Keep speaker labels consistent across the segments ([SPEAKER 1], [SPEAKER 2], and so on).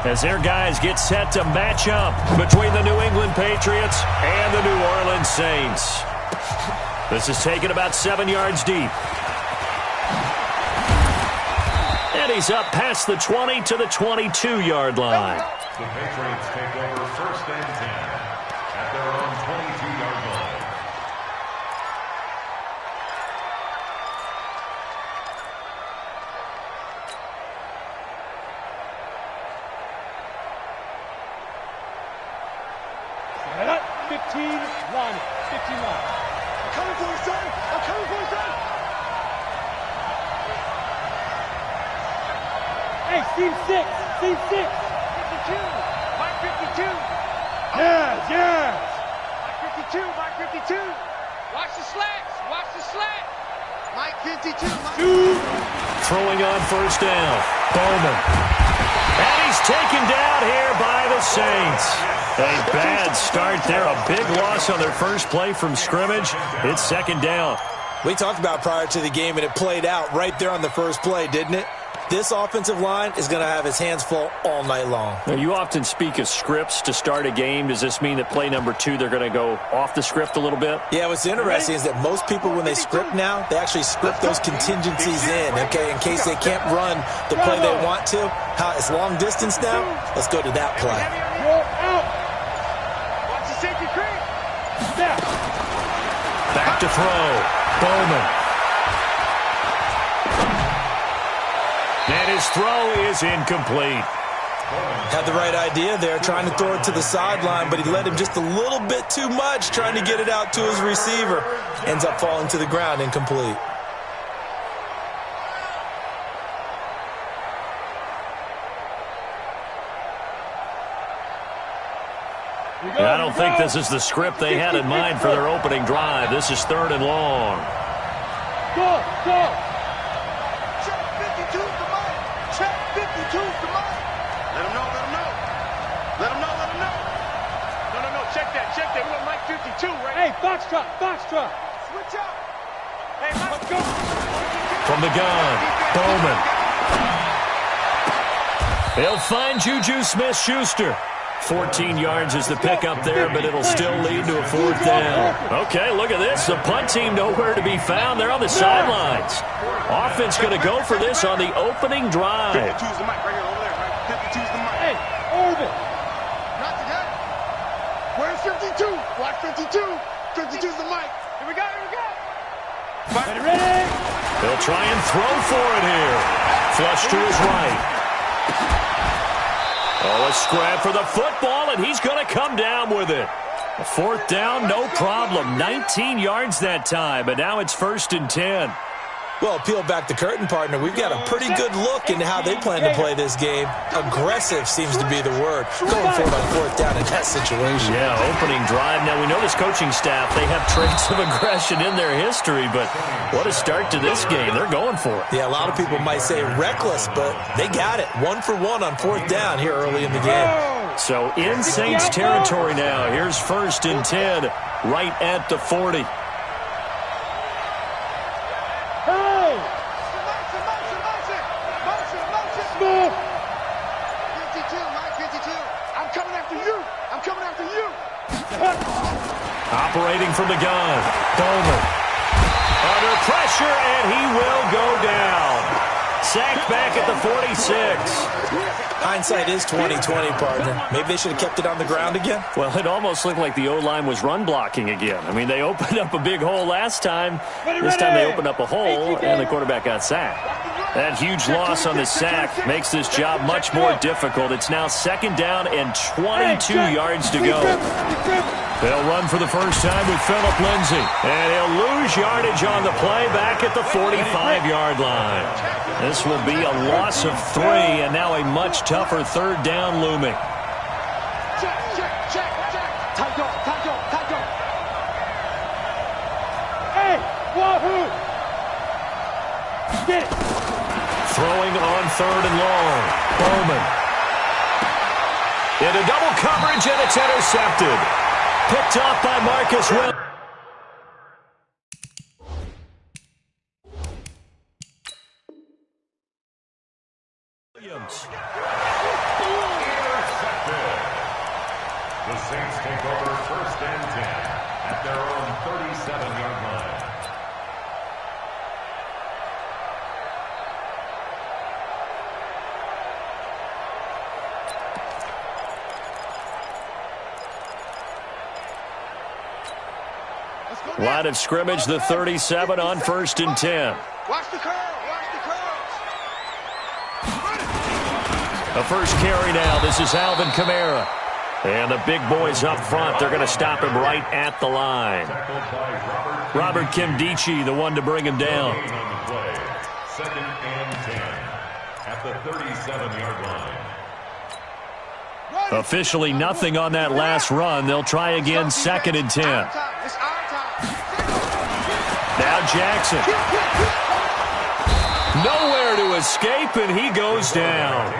[SPEAKER 1] as their guys get set to match up between the New England Patriots and the New Orleans Saints. This is taken about 7 yards deep. And he's up past the 20 to the 22-yard line.
[SPEAKER 2] The Patriots take over 1st and 10 at their own 22-yard line.
[SPEAKER 3] Set up, 15, line it, 15 line. I'm coming for you, son. I'm coming for you, son. Hey, seam 6, seam 6. 52, Mike 52. Yes, yes. Mike 52, Mike 52. Watch the slats, watch the slat. Mike 52, Mike.
[SPEAKER 1] Throwing on 1st down. Bowman. And he's taken down here by the Saints. A bad start there. A big loss on their first play from scrimmage. It's 2nd down.
[SPEAKER 4] We talked about prior to the game, and it played out right there on the first play, didn't it? This offensive line is going to have his hands full all night long.
[SPEAKER 1] Now, you often speak of scripts to start a game. Does this mean that play number 2, they're going to go off the script a little bit?
[SPEAKER 4] Yeah, what's interesting is that most people, when they script now, they actually script those contingencies in, okay, in case they can't run the play they want to. How it's long distance now? Let's go to that play.
[SPEAKER 3] Watch the safety creep.
[SPEAKER 1] Back to throw. Bowman. And his throw is incomplete.
[SPEAKER 4] Had the right idea there, trying to throw it to the sideline, but he led him just a little bit too much, trying to get it out to his receiver. Ends up falling to the ground, incomplete.
[SPEAKER 1] I don't think this is the script they had in mind for their opening drive. This is 3rd and long.
[SPEAKER 3] Go, go. Check 52 to Mike. Check 52 to Mike. Let him know, let him know. Let him know, let him know. No, check that, check that. We want Mike 52, right? Hey, Foxtrot, Foxtrot. Switch up. Hey, Mike, let's go.
[SPEAKER 1] From the gun, Bowman. He'll find Juju Smith-Schuster. 14 yards is the pickup there, but it'll still lead to a 4th down. Okay, look at this. The punt team nowhere to be found. They're on the sidelines. Offense going to go for this on the opening drive.
[SPEAKER 3] 52's the mic right here, over there, right? 52's the mic. Hey, Orville. Not today. Where's 52? Watch 52. 52's the mic. Here we go, here we go. Ready, ready.
[SPEAKER 1] They'll try and throw for it here. Flush to his right. Oh, a scrap for the football, and he's going to come down with it. A 4th down, no problem. 19 yards that time, but now it's 1st and 10.
[SPEAKER 4] Well, peel back the curtain, partner. We've got a pretty good look into how they plan to play this game. Aggressive seems to be the word. Going for it on 4th down in that situation.
[SPEAKER 1] Yeah, opening drive. Now, we know this coaching staff, they have traits of aggression in their history, but what a start to this game. They're going for it.
[SPEAKER 4] Yeah, a lot of people might say reckless, but they got it. 1 for 1 on 4th down here early in the game.
[SPEAKER 1] So in Saints territory now. Here's 1st and 10 right at the 40. Operating from the gun, Bowman. Under pressure, and he will go down. Sacked back at the 46.
[SPEAKER 4] Hindsight is 20/20, partner. Maybe they should have kept it on the ground again.
[SPEAKER 1] Well, it almost looked like the O-line was run blocking again. I mean, they opened up a big hole last time. This time they opened up a hole, and the quarterback got sacked. That huge loss on the sack makes this job much more difficult. It's now 2nd down and 22 yards to go. They'll run for the first time with Phillip Lindsay. And he'll lose yardage on the play back at the 45-yard line. This will be a loss of 3, and now a much tougher 3rd down looming.
[SPEAKER 3] Check. Tight go. Hey, wahoo! Get it.
[SPEAKER 1] Throwing on 3rd and long. Bowman. Into double coverage, and it's intercepted. Picked off by Marcus Williams.
[SPEAKER 2] take over first and 10 at their own 37-yard line.
[SPEAKER 1] Line of scrimmage, the 37 on first and 10.
[SPEAKER 3] Watch the curl. Watch the curls.
[SPEAKER 1] A first carry now. This is Alvin Kamara. And the big boys up front, they're going to stop him right at the line. Robert Kimdichie, the one to bring him down.
[SPEAKER 2] Second and 10 at the 37-yard line.
[SPEAKER 1] Officially nothing on that last run. They'll try again, second and 10. Now Jackson. Nowhere to escape, and he goes down.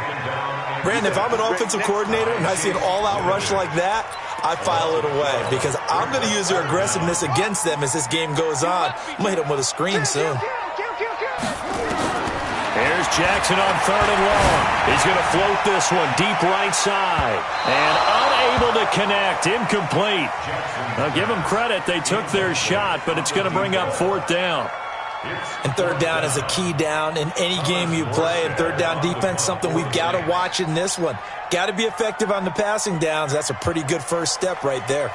[SPEAKER 4] Brandon, if I'm an offensive coordinator and I see an all-out rush like that, I file it away because I'm going to use their aggressiveness against them as this game goes on. I'm going to hit them with a screen soon.
[SPEAKER 1] Here's Jackson on third and long. He's going to float this one deep right side. And unable to connect. Incomplete. Now give them credit. They took their shot, but it's going to bring up fourth down.
[SPEAKER 4] And third down is a key down in any game you play. And third down defense, something we've got to watch in this one. Got to be effective on the passing downs. That's a pretty good first step right there.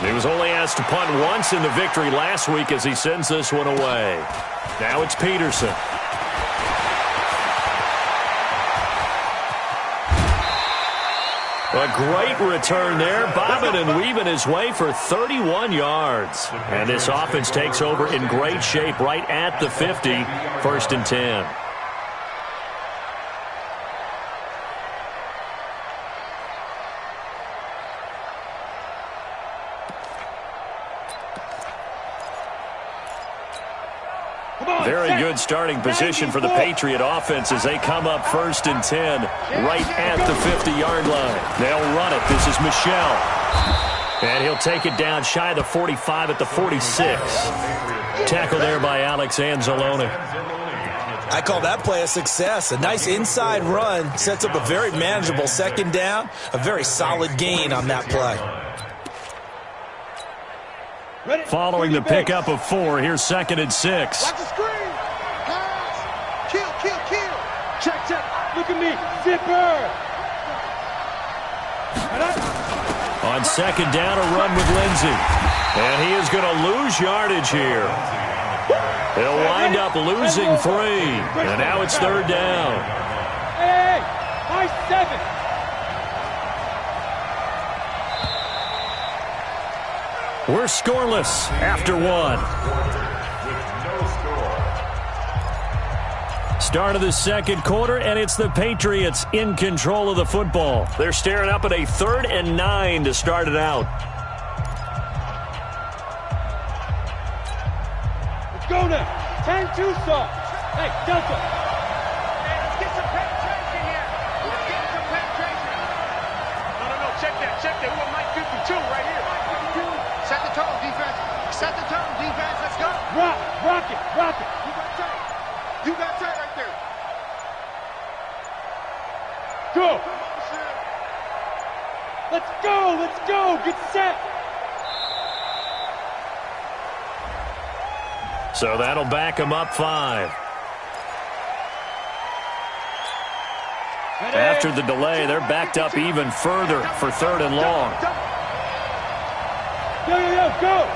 [SPEAKER 1] He was only asked to punt once in the victory last week as he sends this one away. Now it's Peterson. A great return there, bobbing and weaving his way for 31 yards. And this offense takes over in great shape right at the 50, first and 10. Very good starting position for the Patriot offense as they come up first and 10 right at the 50-yard line. They'll run it. This is Michel. And he'll take it down shy of the 45 at the 46. Tackle there by Alex Anzalone.
[SPEAKER 4] I call that play a success. A nice inside run sets up a very manageable second down. A very solid gain on that play.
[SPEAKER 1] Following the pickup of 4, here's second and 6.
[SPEAKER 3] Watch the screen. Pass. Kill.
[SPEAKER 5] Check. Look at me. Zipper.
[SPEAKER 1] On second down, a run with Lindsey. And he is going to lose yardage here. He'll wind up losing 3. And now it's third down.
[SPEAKER 5] Hey, my 7.
[SPEAKER 1] We're scoreless after 1. Start of the second quarter, and it's the Patriots in control of the football. They're staring up at a 3rd and 9 to start it out.
[SPEAKER 5] Let's go now. 10-2 start. Hey, Delta.
[SPEAKER 3] Let's get some penetration here. No. Check that. We want Mike 52 right here. Set the tone, defense. Let's go.
[SPEAKER 5] Rock it.
[SPEAKER 3] You got tight right there.
[SPEAKER 5] Go. Let's go. Get set.
[SPEAKER 1] So that'll back him up 5. After the delay, they're backed up even further for 3rd and long.
[SPEAKER 5] Go.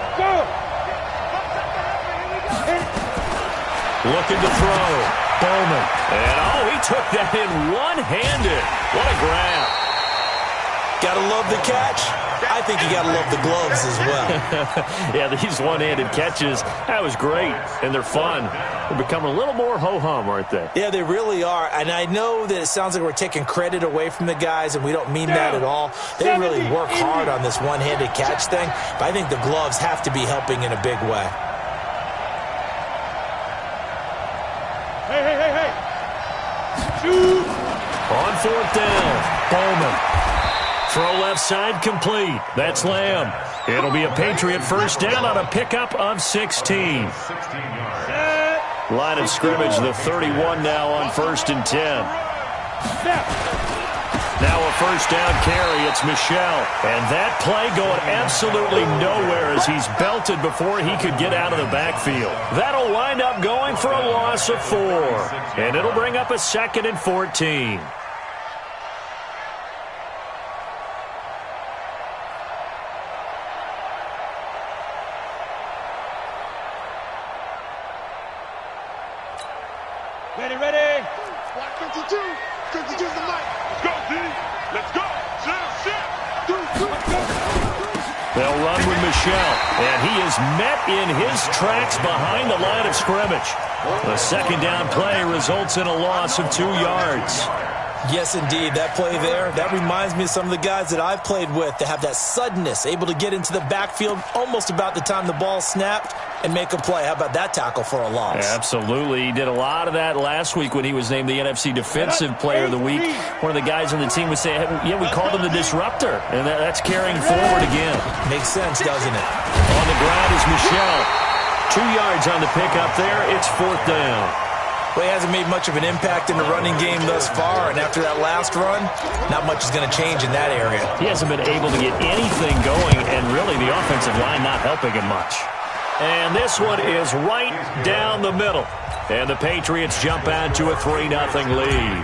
[SPEAKER 1] Looking to throw. Bowman. And, he took that in one-handed. What a grab.
[SPEAKER 4] Gotta love the catch. I think you gotta love the gloves as well.
[SPEAKER 1] Yeah, these one-handed catches, that was great. And they're fun. They're becoming a little more ho-hum, aren't they?
[SPEAKER 4] Yeah, they really are. And I know that it sounds like we're taking credit away from the guys, and we don't mean that at all. They really work hard on this one-handed catch thing, but I think the gloves have to be helping in a big way.
[SPEAKER 5] Hey. Shoot.
[SPEAKER 1] On 4th down, Bowman. Throw left side complete. That's Lamb. It'll be a Patriot first down on a pickup of 16. Line of scrimmage, the 31 now on 1st and 10. Now a first down carry. It's Michel. And that play going absolutely nowhere as he's belted before he could get out of the backfield. That'll wind up going for a loss of 4. And it'll bring up a 2nd and 14.
[SPEAKER 5] Ready.
[SPEAKER 3] Block 52. 52's the mic. Let's go, D. Let's go.
[SPEAKER 1] They'll run with Michel, and he is met in his tracks behind the line of scrimmage. The 2nd down play results in a loss of 2 yards.
[SPEAKER 4] Yes, indeed. That play there, that reminds me of some of the guys that I've played with that have that suddenness, able to get into the backfield almost about the time the ball snapped and make a play. How about that tackle for a loss?
[SPEAKER 1] Yeah, absolutely. He did a lot of that last week when he was named the NFC Defensive Player of the Week. One of the guys on the team would say, yeah, we called him the disruptor, and that's carrying forward again.
[SPEAKER 4] Makes sense, doesn't it?
[SPEAKER 1] On the ground is Michel. 2 yards on the pickup there. It's 4th down.
[SPEAKER 4] Well, he hasn't made much of an impact in the running game thus far, and after that last run, not much is going to change in that area.
[SPEAKER 1] He hasn't been able to get anything going, and really the offensive line not helping him much. And this one is right down the middle. And the Patriots jump out to a 3-0 lead.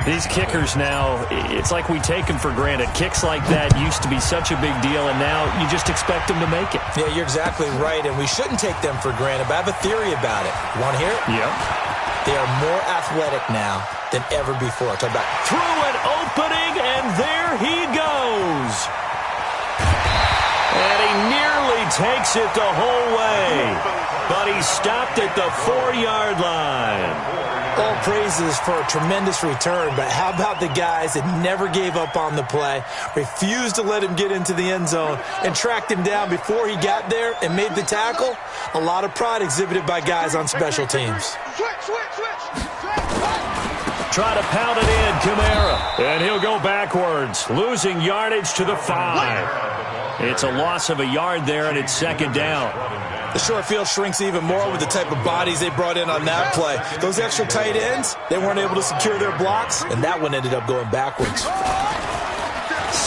[SPEAKER 1] These kickers now, it's like we take them for granted. Kicks like that used to be such a big deal, and now you just expect them to make it.
[SPEAKER 4] Yeah, you're exactly right, and we shouldn't take them for granted, but I have a theory about it. You want to hear it?
[SPEAKER 1] Yep.
[SPEAKER 4] They are more athletic now than ever before. Talk about
[SPEAKER 1] through an opening, and there he goes. And he nearly takes it the whole way, but he stopped at the 4-yard line.
[SPEAKER 4] All praises for a tremendous return, but how about the guys that never gave up on the play, refused to let him get into the end zone, and tracked him down before he got there and made the tackle? A lot of pride exhibited by guys on special teams.
[SPEAKER 1] Try to pound it in, Kamara. And he'll go backwards, losing yardage to the 5. It's a loss of a yard there, and it's 2nd down.
[SPEAKER 4] The short field shrinks even more with the type of bodies they brought in on that play. Those extra tight ends, they weren't able to secure their blocks, and that one ended up going backwards.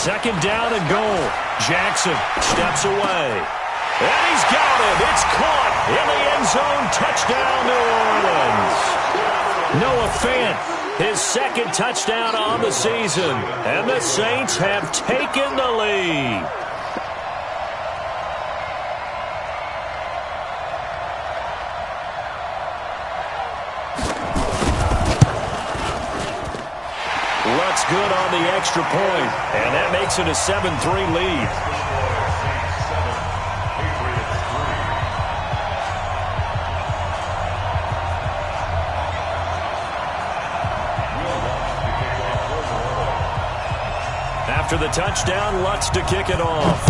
[SPEAKER 1] 2nd down and goal. Jackson steps away. And he's got it. It's caught in the end zone. Touchdown, New Orleans. Noah Fant, his 2nd touchdown on the season. And the Saints have taken the lead. Lutz good on the extra point, and that makes it a 7-3 lead. After the touchdown, Lutz to kick it off.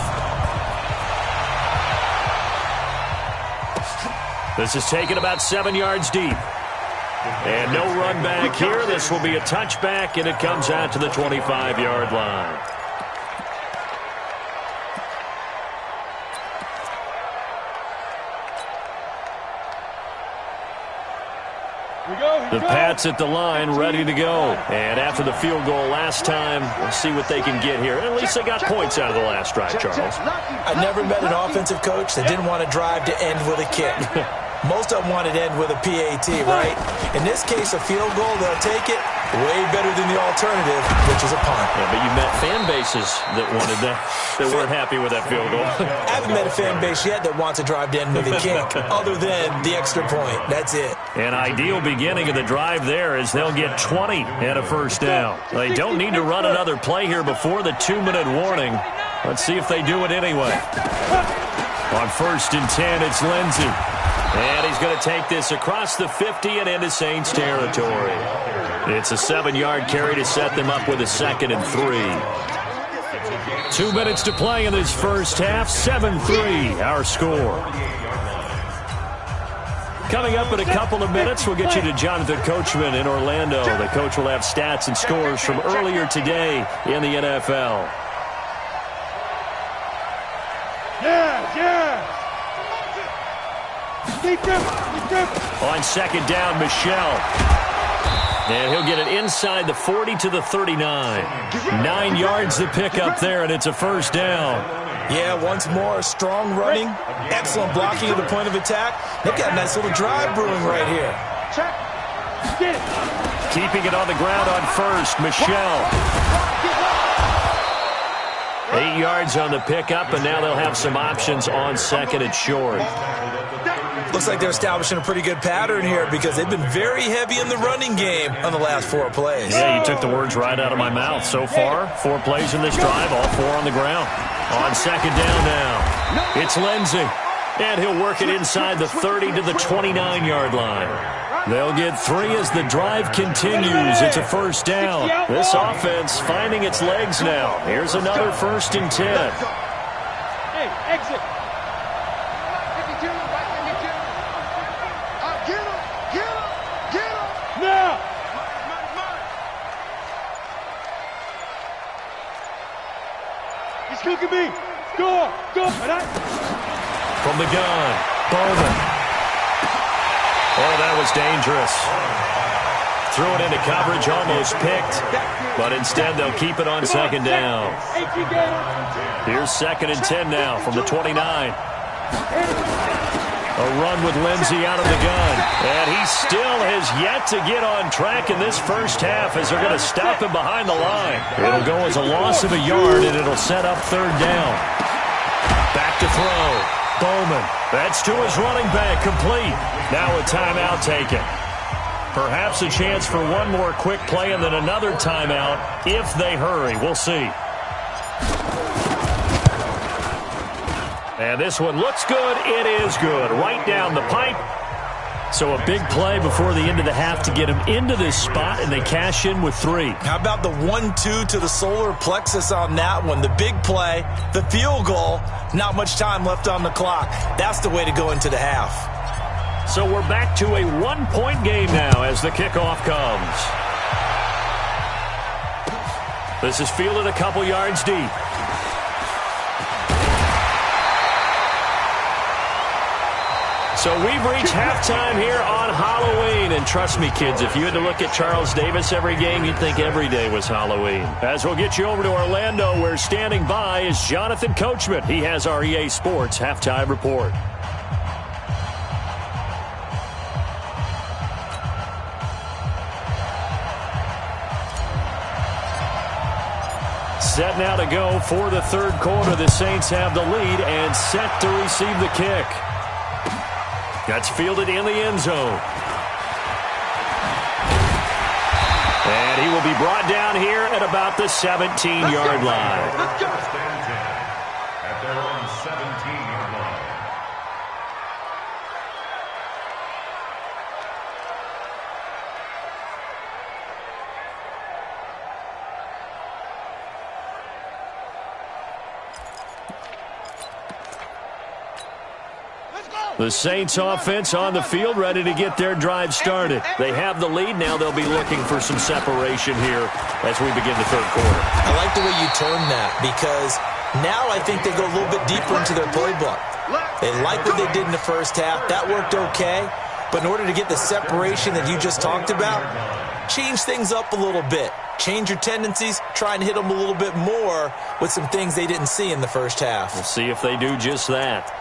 [SPEAKER 1] This is taken about 7 yards deep. And no run back here. This will be a touchback, and it comes out to the 25-yard line. The Pats at the line, ready to go. And after the field goal last time, we'll see what they can get here. At least they got points out of the last drive, Charles.
[SPEAKER 4] I never met an offensive coach that didn't want to drive to end with a kick. Most of them wanted to end with a PAT, right? In this case, a field goal, they'll take it way better than the alternative, which is a punt.
[SPEAKER 1] Yeah, but you met fan bases that wanted that, that weren't happy with that field goal.
[SPEAKER 4] I haven't met a fan base yet that wants to drive to end with a kick, other than the extra point. That's it.
[SPEAKER 1] An ideal beginning of the drive there is they'll get 20 and a first down. They don't need to run another play here before the 2-minute warning. Let's see if they do it anyway. On 1st and 10, it's Lindsey. And he's going to take this across the 50 and into Saints territory. It's a 7-yard carry to set them up with a 2nd and 3. 2 minutes to play in this first half. 7-3, our score. Coming up in a couple of minutes, we'll get you to Jonathan Coachman in Orlando. The coach will have stats and scores from earlier today in the NFL.
[SPEAKER 5] Yeah.
[SPEAKER 1] On 2nd down, Michel. And he'll get it inside the 40 to the 39. 9 yards to pick up there, and it's a first down.
[SPEAKER 4] Yeah, once more, strong running, excellent blocking at the point of attack. They've got a nice little drive brewing right here.
[SPEAKER 1] Keeping it on the ground on first, Michelle. 8 yards on the pickup, and now they'll have some options on second and short.
[SPEAKER 4] Looks like they're establishing a pretty good pattern here because they've been very heavy in the running game on the last 4 plays.
[SPEAKER 1] Yeah, you took the words right out of my mouth. So far, 4 plays in this drive, all 4 on the ground. On second down now, it's Lindsey. And he'll work it inside the 30 to the 29-yard line. They'll get 3 as the drive continues. It's a first down. This offense finding its legs now. Here's another 1st and 10.
[SPEAKER 5] Hey, exit. 52, right 52. Get him. Now. He's cooking me. Go.
[SPEAKER 1] From the gun, Bowman. Oh, that was dangerous. Threw it into coverage, almost picked. But instead, they'll keep it on second down. Here's 2nd and 10 now from the 29. A run with Lindsey out of the gun. And he still has yet to get on track in this first half as they're going to stop him behind the line. It'll go as a loss of a yard, and it'll set up 3rd down. Back to throw. Bowman. That's to his running back, complete. Now a timeout taken. Perhaps a chance for one more quick play and then another timeout if they hurry. We'll see. And this one looks good. It is good. Right down the pipe. So a big play before the end of the half to get him into this spot, and they cash in with 3.
[SPEAKER 4] How about the 1-2 to the solar plexus on that one? The big play, the field goal, not much time left on the clock. That's the way to go into the half.
[SPEAKER 1] So we're back to a 1-point game now as the kickoff comes. This is fielded a couple yards deep. So we've reached halftime here on Halloween. And trust me, kids, if you had to look at Charles Davis every game, you'd think every day was Halloween. As we'll get you over to Orlando, where standing by is Jonathan Coachman. He has our EA Sports halftime report. Set now to go for the 3rd quarter. The Saints have the lead and set to receive the kick. That's fielded in the end zone. And he will be brought down here at about the 17-yard line.
[SPEAKER 2] At their own 17-yard line.
[SPEAKER 1] The Saints offense on the field, ready to get their drive started. They have the lead. Now they'll be looking for some separation here as we begin the 3rd quarter.
[SPEAKER 4] I like the way you turn that because now I think they go a little bit deeper into their playbook. They like what they did in the first half. That worked okay. But in order to get the separation that you just talked about, change things up a little bit. Change your tendencies, try and hit them a little bit more with some things they didn't see in the first half.
[SPEAKER 1] We'll see if they do just that.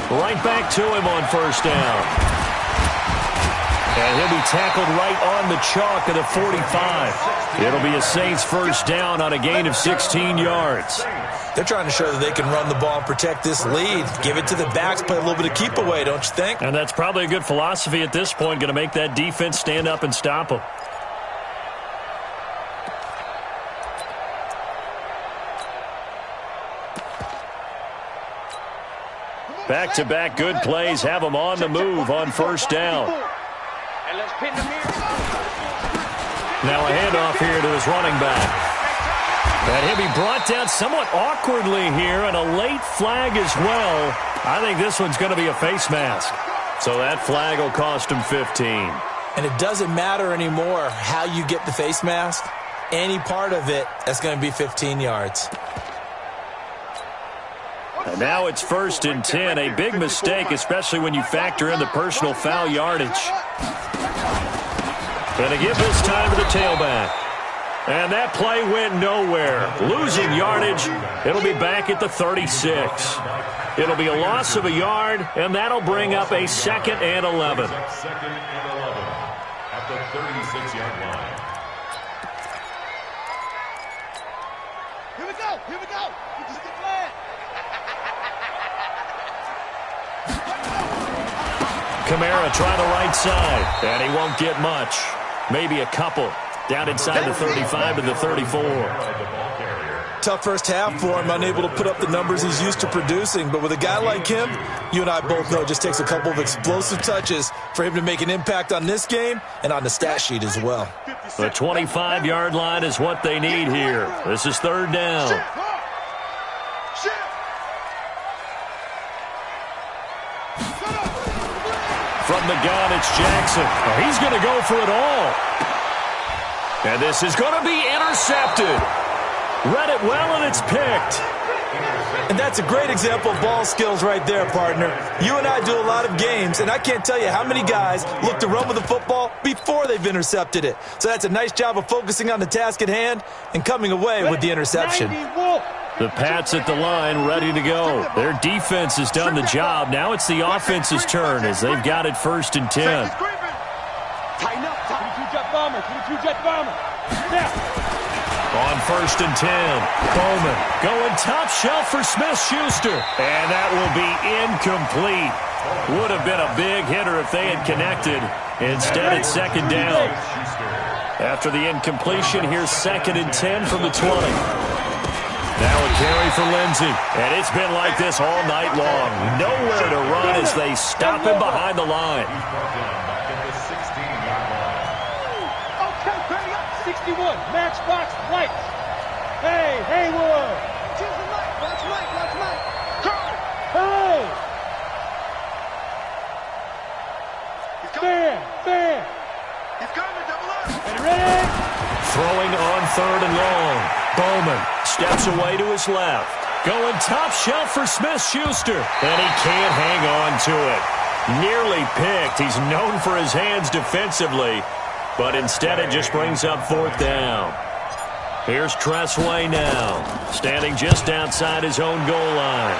[SPEAKER 1] Right back to him on 1st down. And he'll be tackled right on the chalk at a 45. It'll be a Saints 1st down on a gain of 16 yards.
[SPEAKER 4] They're trying to show that they can run the ball and protect this lead. Give it to the backs, play a little bit of keep away, don't you think?
[SPEAKER 1] And that's probably a good philosophy at this point, going to make that defense stand up and stop them. Back-to-back good plays have them on the move on 1st down. Now a handoff here to his running back. And he'll be brought down somewhat awkwardly here, and a late flag as well. I think this one's going to be a face mask. So that flag will cost him 15.
[SPEAKER 4] And it doesn't matter anymore how you get the face mask. any part of it, that's going to be 15 yards.
[SPEAKER 1] And now it's 1st and 10. A big mistake, especially when you factor in the personal foul yardage. Going to give this time to the tailback. And that play went nowhere. Losing yardage. It'll be back at the 36. It'll be a loss of a yard, and that'll bring up a 2nd and 11.
[SPEAKER 2] 2nd and 11 at the 36-yard line.
[SPEAKER 3] Here we go. Here we go. We just get glad.
[SPEAKER 1] Kamara trying the right side, and he won't get much. Maybe a couple. Down inside the 35 to the 34.
[SPEAKER 4] Tough first half for him, unable to put up the numbers he's used to producing. But with a guy like him, you and I both know it just takes a couple of explosive touches for him to make an impact on this game and on the stat sheet as well.
[SPEAKER 1] The 25-yard line is what they need here. This is 3rd down. From the gun, it's Jackson. Oh, he's going to go for it all. And this is going to be intercepted. Read it well, and it's picked.
[SPEAKER 4] And that's a great example of ball skills right there, partner. You and I do a lot of games, and I can't tell you how many guys look to run with the football before they've intercepted it. So that's a nice job of focusing on the task at hand and coming away with the interception.
[SPEAKER 1] The Pats at the line ready to go. Their defense has done the job. Now it's the offense's turn as they've got it 1st and 10.
[SPEAKER 5] Tighten up. 22-jet bomber. 22-jet bomber. Now.
[SPEAKER 1] On 1st and 10, Bowman going top shelf for Smith-Schuster. And that will be incomplete. Would have been a big hitter if they had connected. Instead, it's 2nd down. After the incompletion, here's 2nd and 10 from the 20. Now a carry for Lindsey. And it's been like this all night long. Nowhere to run as they stop him behind the line.
[SPEAKER 5] 61, matchbox lights. Hey, Haywood.
[SPEAKER 3] Choose the mic. Watch Mike. Watch Mike.
[SPEAKER 5] Hooray. Fan.
[SPEAKER 3] He's coming. Double up.
[SPEAKER 5] Ready?
[SPEAKER 1] Throwing on 3rd and long. Bowman steps away to his left. Going top shelf for Smith-Schuster. And he can't hang on to it. Nearly picked. He's known for his hands defensively. But instead it just brings up 4th down. Here's Tressway now, standing just outside his own goal line.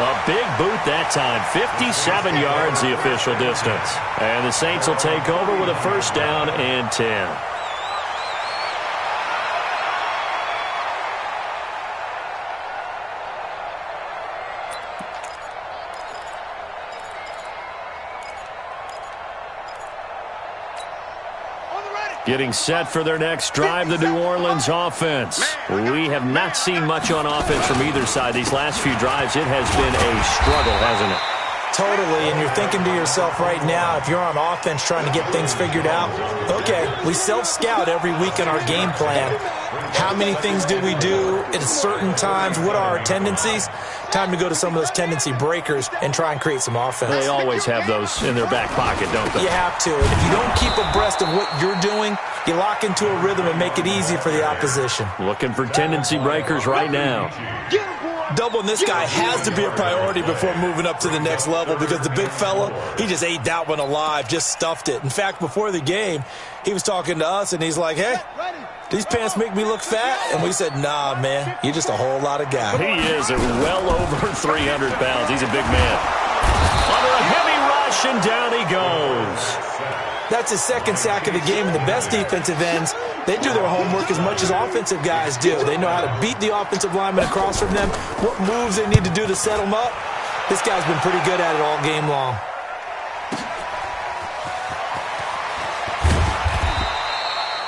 [SPEAKER 1] A big boot that time, 57 yards the official distance. And the Saints will take over with a 1st down and 10. Getting set for their next drive, the New Orleans offense. We have not seen much on offense from either side. These last few drives, it has been a struggle, hasn't it?
[SPEAKER 4] Totally, and you're thinking to yourself right now, if you're on offense trying to get things figured out, okay, we self-scout every week in our game plan. How many things do we do at certain times? What are our tendencies? Time to go to some of those tendency breakers and try and create some offense.
[SPEAKER 1] They always have those in their back pocket, don't they?
[SPEAKER 4] You have to, and if you don't keep abreast of what you're doing, you lock into a rhythm and make it easy for the opposition.
[SPEAKER 1] Looking for tendency breakers right now.
[SPEAKER 4] Doubling this guy has to be a priority before moving up to the next level because the big fella, he just ate that one alive, just stuffed it. In fact, before the game, he was talking to us, and he's like, hey, these pants make me look fat? And we said, nah, man, you're just a whole lot of guy.
[SPEAKER 1] He is at well over 300 pounds. He's a big man. Under a heavy rush, and down he goes.
[SPEAKER 4] That's his 2nd sack of the game, and the best defensive ends, they do their homework as much as offensive guys do. They know how to beat the offensive lineman across from them, what moves they need to do to set them up. This guy's been pretty good at it all game long.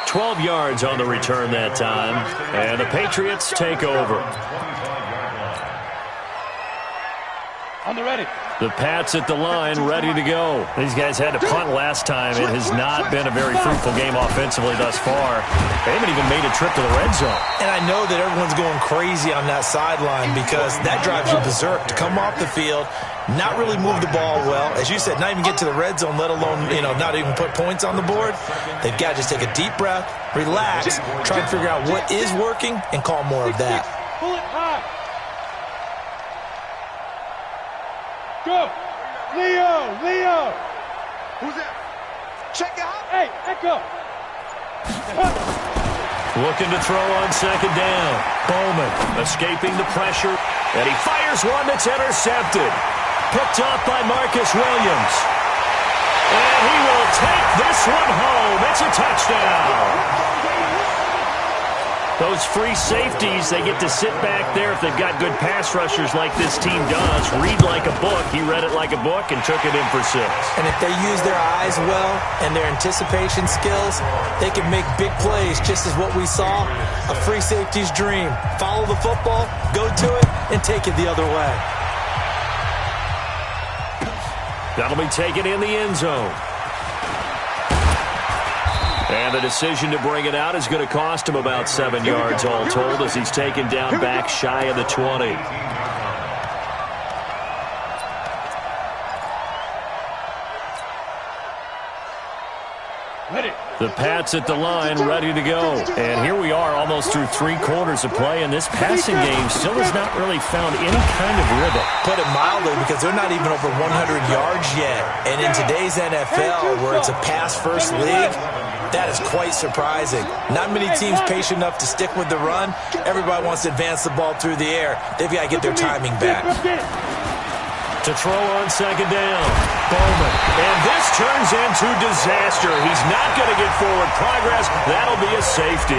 [SPEAKER 1] $12 yards on the return that time, and the Patriots take over.
[SPEAKER 5] On the ready.
[SPEAKER 1] The Pats at the line, ready to go. These guys had to punt last time. It has not been a very fruitful game offensively thus far. They haven't even made a trip to the red zone.
[SPEAKER 4] And I know that everyone's going crazy on that sideline because that drives you berserk to come off the field, not really move the ball well. As you said, not even get to the red zone, let alone, not even put points on the board. They've got to just take a deep breath, relax, try and figure out what is working, and call more of that.
[SPEAKER 5] Pull it high. Go. Leo.
[SPEAKER 3] Who's that? Check it out.
[SPEAKER 5] Hey, Echo.
[SPEAKER 1] Looking to throw on second down. Bowman escaping the pressure. And he fires one that's intercepted. Picked off by Marcus Williams. And he will take this one home. It's a touchdown. Those free safeties, they get to sit back there if they've got good pass rushers like this team does. Read like a book. He read it like a book and took it in for 6.
[SPEAKER 4] And if they use their eyes well and their anticipation skills, they can make big plays, just as what we saw. A free safety's dream. Follow the football, go to it, and take it the other way.
[SPEAKER 1] That'll be taken in the end zone. And the decision to bring it out is going to cost him about 7 yards all told as he's taken down back shy of the 20. The Pats at the line, ready to go. And here we are almost through 3 quarters of play, and this passing game still has not really found any kind of rhythm.
[SPEAKER 4] Put it mildly, because they're not even over 100 yards yet. And in today's NFL, where it's a pass-first league, that is quite surprising. Not many teams patient enough to stick with the run. Everybody wants to advance the ball through the air. They've got to get their timing back.
[SPEAKER 1] To throw on second down, Bowman. And this turns into disaster. He's not going to get forward progress. That'll be a safety.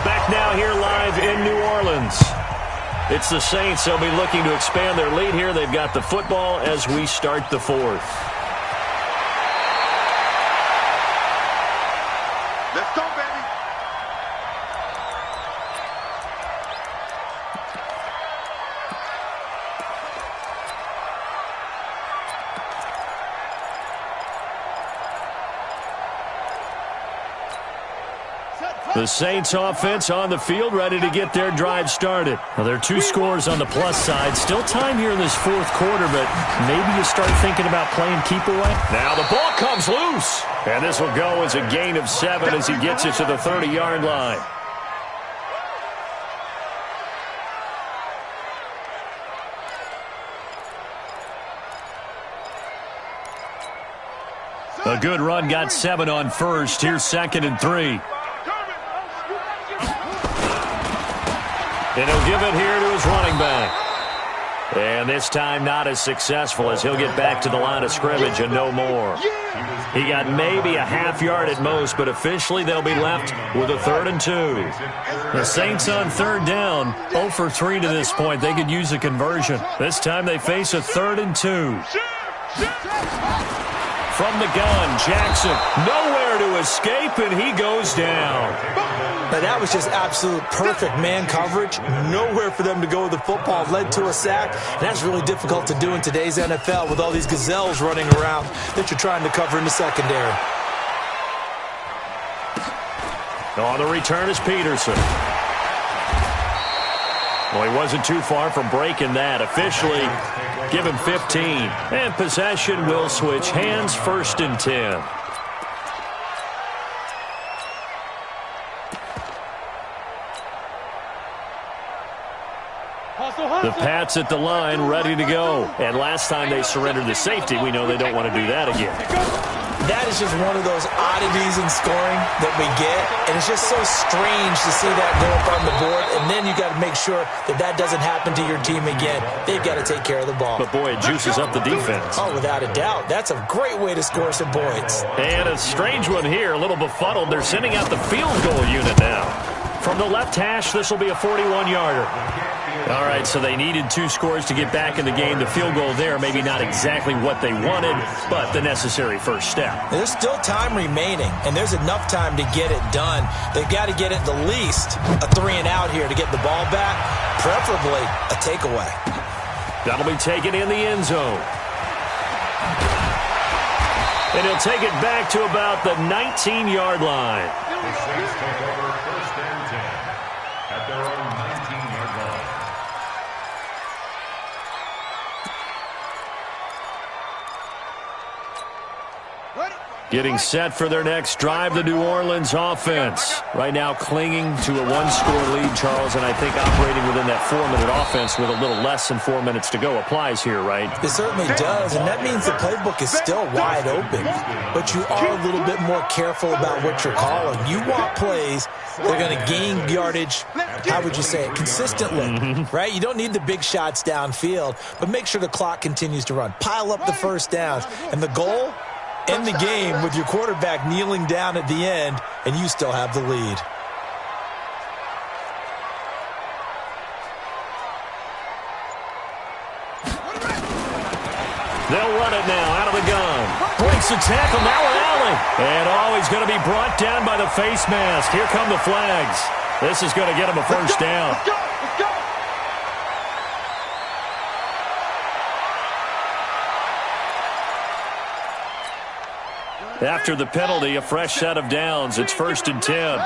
[SPEAKER 1] Back now here live in New Orleans. It's the Saints. They'll be looking to expand their lead here. They've got the football as we start the 4th.
[SPEAKER 3] Let's go, baby.
[SPEAKER 1] The Saints offense on the field, ready to get their drive started. Well, there are 2 scores on the plus side. Still time here in this 4th quarter, but maybe you start thinking about playing keep away. Now the ball comes loose. And this will go as a gain of 7 as he gets it to the 30-yard line. A good run, got 7 on first. Here's 2nd and 3. And he'll give it here to his running back. And this time not as successful as he'll get back to the line of scrimmage and no more. He got maybe a half yard at most, but officially they'll be left with a 3rd and 2. The Saints on 3rd down, 0 for 3 to this point. They could use a conversion. This time they face a 3rd and 2. From the gun, Jackson, nowhere to escape, and he goes down.
[SPEAKER 4] Now, that was just absolute perfect man coverage. Nowhere for them to go with the football. Led to a sack, and that's really difficult to do in today's NFL with all these gazelles running around that you're trying to cover in the secondary.
[SPEAKER 1] On the return is Peterson. Well, he wasn't too far from breaking that. Officially, give him 15. And possession will switch hands, 1st and 10. The Pats at the line, ready to go. And last time they surrendered the safety, we know they don't want to do that again.
[SPEAKER 4] That is just one of those oddities in scoring that we get. And it's just so strange to see that go up on the board. And then you got to make sure that that doesn't happen to your team again. They've got to take care of the ball.
[SPEAKER 1] But, boy, it juices up the defense.
[SPEAKER 4] Oh, without a doubt. That's a great way to score some points.
[SPEAKER 1] And a strange one here, a little befuddled. They're sending out the field goal unit now. From the left hash, this will be a 41-yarder. All right, so they needed 2 scores to get back in the game. The field goal there, maybe not exactly what they wanted, but the necessary first step.
[SPEAKER 4] There's still time remaining, and there's enough time to get it done. They've got to get at the least a 3-and-out here to get the ball back, preferably a takeaway.
[SPEAKER 1] That'll be taken in the end zone. And he'll take it back to about the 19-yard line.
[SPEAKER 2] The Saints take over 1st and 10 at their own 19-yard line.
[SPEAKER 1] Getting set for their next drive, the New Orleans offense. Right now clinging to a one-score lead, Charles, and I think operating within that 4-minute offense with a little less than 4 minutes to go applies here, right?
[SPEAKER 4] It certainly does, and that means the playbook is still wide open. But you are a little bit more careful about what you're calling. You want plays that are going to gain yardage, how would you say it, consistently, right? You don't need the big shots downfield, but make sure the clock continues to run. Pile up the first downs, and the goal, end the game with your quarterback kneeling down at the end, and you still have the lead.
[SPEAKER 1] They'll run it now out of the gun. Breaks the tackle, now an alley. And he's going to be brought down by the face mask. Here come the flags. This is going to get him a first down.
[SPEAKER 3] Let's go.
[SPEAKER 1] After the penalty, a fresh set of downs. It's 1st and 10.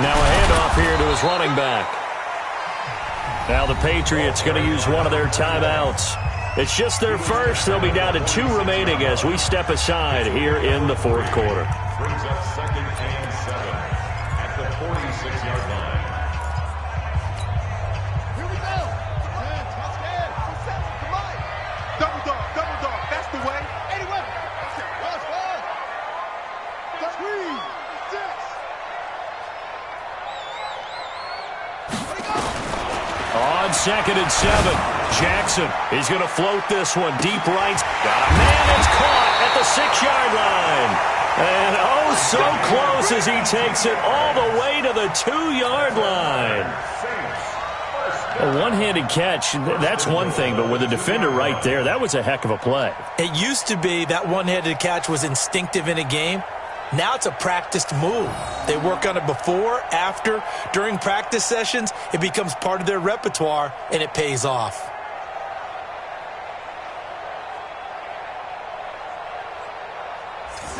[SPEAKER 1] Now a handoff here to his running back. Now the Patriots going to use one of their timeouts. It's just their first. They'll be down to 2 remaining as we step aside here in the 4th quarter.
[SPEAKER 2] Brings up 2nd and 7 at the 46-yard line.
[SPEAKER 3] Here we go. Come on. Double dog. That's the way. Anyway. Watch. Squeeze. 6.
[SPEAKER 1] On 2nd and 7, Jackson is going to float this one deep right. Got a man that's caught at the 6-yard line. And so close as he takes it all the way to the 2-yard line. A one-handed catch, that's one thing, but with a defender right there, that was a heck of a play.
[SPEAKER 4] It used to be that one-handed catch was instinctive in a game. Now it's a practiced move. They work on it before, after, during practice sessions. It becomes part of their repertoire, and it pays off.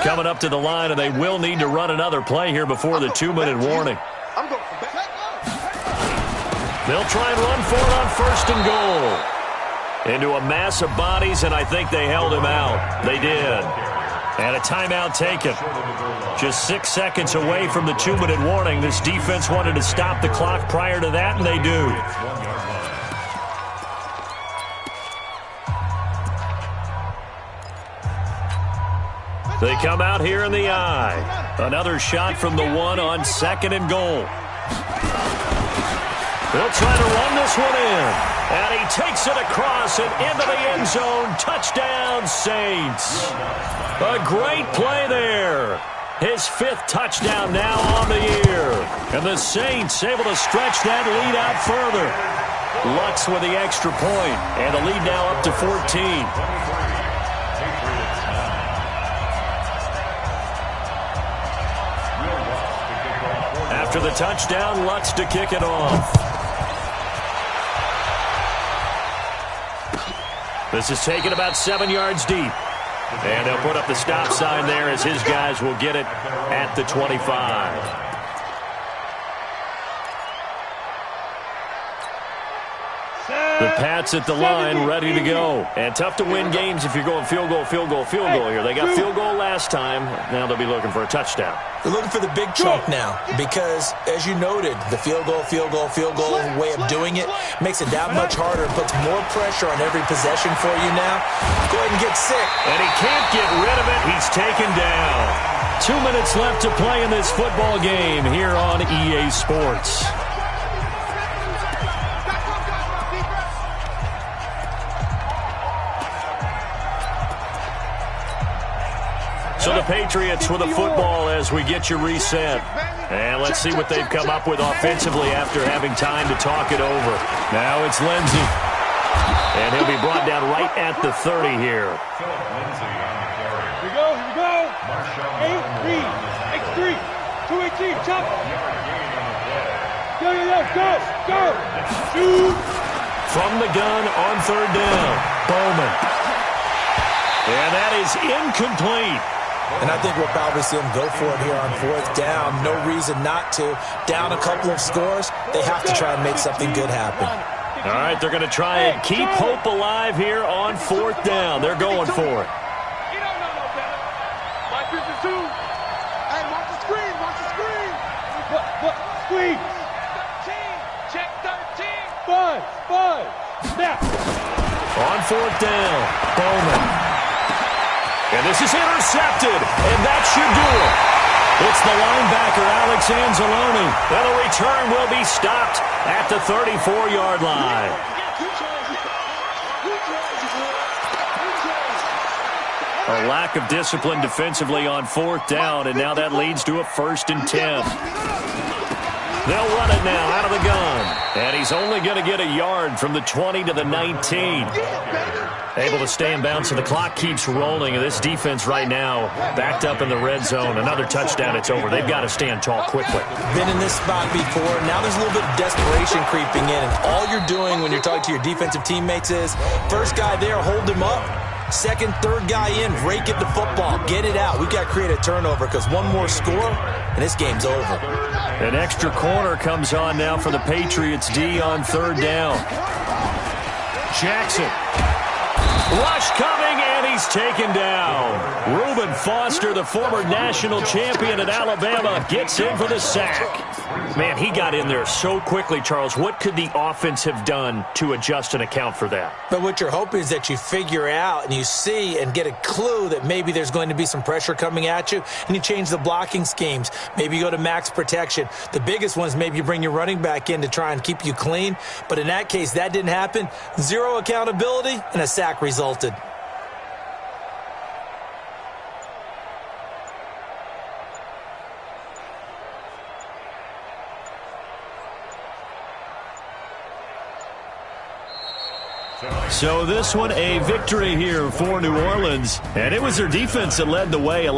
[SPEAKER 1] Coming up to the line, and they will need to run another play here before the 2-minute warning.
[SPEAKER 3] I'm going for back.
[SPEAKER 1] They'll try and run for it on 1st and goal. Into a mass of bodies, and I think they held him out. They did. And a timeout taken. Just 6 seconds away from the 2-minute warning. This defense wanted to stop the clock prior to that, and they do. They come out here in the eye. Another shot from the 1 on 2nd and goal. They'll try to run this one in. And he takes it across and into the end zone. Touchdown, Saints. A great play there. His 5th touchdown now on the year. And the Saints able to stretch that lead out further. Lutz with the extra point. And the lead now up to 14. After the touchdown, Lutz to kick it off. This is taken about 7 yards deep. And they'll put up the stop sign there as his guys will get it at the 25. The Pats at the line, ready to go. And tough to win games if you're going field goal here. They got field goal last time. Now they'll be looking for a touchdown.
[SPEAKER 4] They're looking for the big chunk now because, as you noted, the field goal way of doing it makes it that much harder and puts more pressure on every possession for you now. Go ahead and get sick.
[SPEAKER 1] And he can't get rid of it. He's taken down. 2 minutes left to play in this football game here on EA Sports. So the Patriots with a football as we get you reset. And let's see what they've come up with offensively after having time to talk it over. Now it's Lindsey. And he'll be brought down right at the 30 here.
[SPEAKER 5] Here we go. 8-3. X3. 2-18. Chop. Go. Shoot.
[SPEAKER 1] from the gun on third down. Bowman. And that is incomplete.
[SPEAKER 4] And I think we'll probably see him go for it here on fourth down. No reason not to. Down a couple of scores, they have to try and make something good happen.
[SPEAKER 1] All right, they're going to try and keep hope alive here on fourth down. They're going for it.
[SPEAKER 5] You don't know no better. My 52.
[SPEAKER 3] Hey, watch the screen. Watch the screen.
[SPEAKER 5] What? Screen. 13. Check 13. Five. Snap.
[SPEAKER 1] On fourth down, Bowman. And this is intercepted, and that should do it. It's the linebacker, Alex Anzalone. And the return will be stopped at the 34-yard line. A lack of discipline defensively on fourth down, and now that leads to a 1st and 10. They'll run it now out of the gun. And he's only going to get a yard from the 20 to the 19. Able to stay in bounds, so the clock keeps rolling. And this defense right now backed up in the red zone. Another touchdown, it's over. They've got to stand tall quickly.
[SPEAKER 4] Been in this spot before. Now there's a little bit of desperation creeping in. And all you're doing when you're talking to your defensive teammates is, first guy there, hold him up. Second, third guy in, rake at the football. Get it out. We've got to create a turnover because one more score, and this game's over.
[SPEAKER 1] An extra corner comes on now for the Patriots D on third down. Jackson. Rush coming, and he's taken down. Reuben Foster, the former national champion at Alabama, gets in for the sack. Man, he got in there so quickly, Charles. What could the offense have done to adjust and account for that?
[SPEAKER 4] But what you're hoping is that you figure out and you see and get a clue that maybe there's going to be some pressure coming at you, and you change the blocking schemes. Maybe you go to max protection. The biggest one is maybe you bring your running back in to try and keep you clean. But in that case, that didn't happen. Zero accountability, and a sack resulted.
[SPEAKER 1] So this one, a victory here for New Orleans. And it was their defense that led the way.